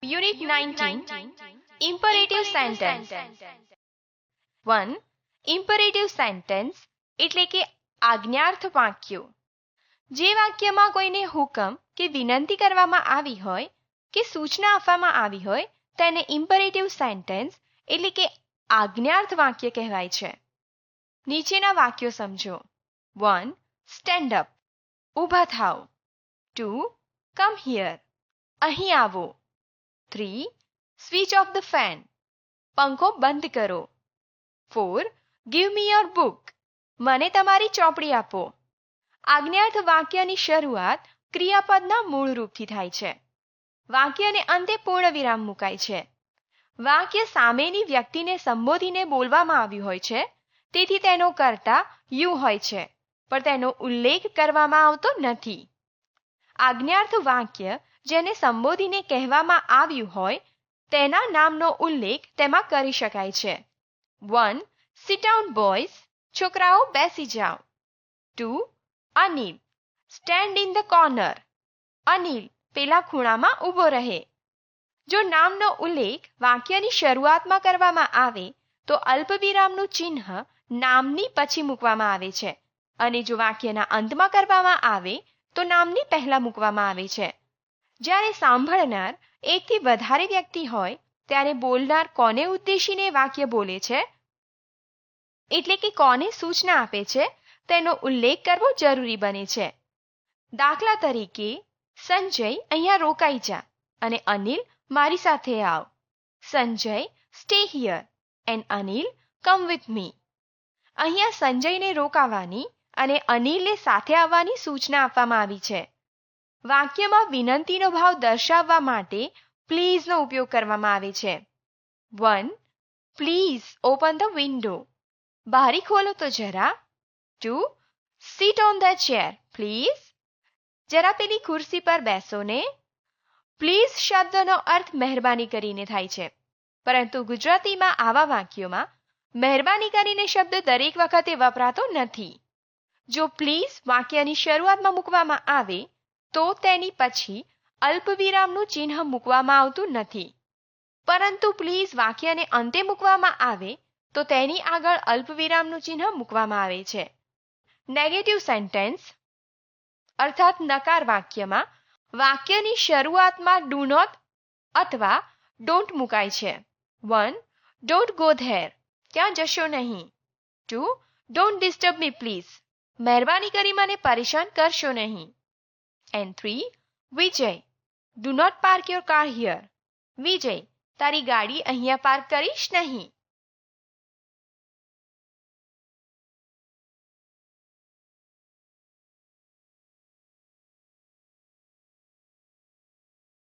Unit 19 Imperative Sentence 1. Imperative sentence એટલે કે આજ્ઞાર્થ વાક્યો. જે વાક્યમાં કોઈને હુકમ કે વિનંતી કરવામાં આવી હોય કે સૂચના આપવામાં આવી હોય તેને ઇમ્પરેટિવ સેન્ટેન્સ એટલે કે આજ્ઞાર્થ વાક્ય કહેવાય છે. નીચેના વાક્યો સમજો. 1. સ્ટેન્ડ અપ, ઊભા થાઓ. 2. કમ હિયર, અહીં આવો. 3. સ્વિચ ઓફ ધ ફેન, પંખો બંધ કરો. 4. ગીવ મી યોર બુક, મને તમારી ચોપડી આપો. આજ્ઞાર્થ વાક્યની શરૂઆત ક્રિયાપદના મૂળ રૂપથી થાય છે. વાક્યને અંતે પૂર્ણ વિરામ મુકાય છે. વાક્ય સામેની વ્યક્તિને સંબોધીને બોલવામાં આવ્યું હોય છે, તેથી તેનો કર્તા યુ હોય છે, પણ તેનો ઉલ્લેખ કરવામાં આવતો નથી. આજ્ઞાર્થ વાક્ય જેને સંબોધીને કહેવામાં આવ્યું હોય તેના નામનો ઉલ્લેખ તેમાં કરી શકાય છે. 1. સિટ ડાઉન બોયઝ, છોકરાઓ બેસી જાઓ. 2. Anil, stand in the corner, Anil પેલા ખૂણામાં ઊભો રહે. જો નામનો ઉલ્લેખ વાક્યની શરૂઆતમાં કરવામાં આવે તો અલ્પવિરામનું ચિહ્ન નામની પછી મૂકવામાં આવે છે, અને જો વાક્યના અંતમાં કરવામાં આવે તો નામની પહેલા મૂકવામાં આવે છે. જ્યારે સાંભળનાર એકથી વધારે વ્યક્તિ હોય ત્યારે બોલનાર કોને ઉદ્દેશીને વાક્ય બોલે છે એટલે કે કોને સૂચના આપે છે તેનો ઉલ્લેખ કરવો જરૂરી બને છે. દાખલા તરીકે, સંજય અહીંયા રોકાઈ જા અને અનિલ મારી સાથે આવ. Sanjay stay here and Anil come with me. અહીંયા સંજયને રોકાવાની અને અનિલને સાથે આવવાની સૂચના આપવામાં આવી છે. વાક્યમાં વિનંતીનો ભાવ દર્શાવવા માટે પ્લીઝનો ઉપયોગ કરવામાં આવે છે. 1. પ્લીઝ ઓપન ધ વિન્ડો, બારી ખોલો તો જરા. 2. Sit on the chair please, જરા પેલી ખુરશી પર બેસો ને. પ્લીઝ શબ્દનો અર્થ મહેરબાની કરીને થાય છે, પરંતુ ગુજરાતીમાં આવા વાક્યોમાં મહેરબાની કરીને શબ્દ દરેક વખતે વપરાતો નથી. જો પ્લીઝ વાક્યની શરૂઆતમાં મૂકવામાં આવે તો તેની પછી અલ્પવિરામનું ચિહ્ન મૂકવામાં આવતું નથી, પરંતુ પ્લીઝ વાક્યને અંતે મૂકવામાં આવે તો તેની આગળ અલ્પવિરામનું ચિહ્ન મૂકવામાં આવે છે. નેગેટિવ સેન્ટેન્સ અર્થાત નકાર વાક્યમાં વાક્યની શરૂઆતમાં ડુ નોટ અથવા ડોન્ટ મુકાય છે. 1. ડોન્ટ ગો ધેર, ત્યાં જશો નહીં. 2. ડોન્ટ ડિસ્ટર્બ મી પ્લીઝ, મહેરબાની કરી મને પરેશાન કરશો નહીં. And 3. Vijay, do not park your car here, Vijay તારી ગાડી અહીંયા પાર્ક કરીશ નહીં.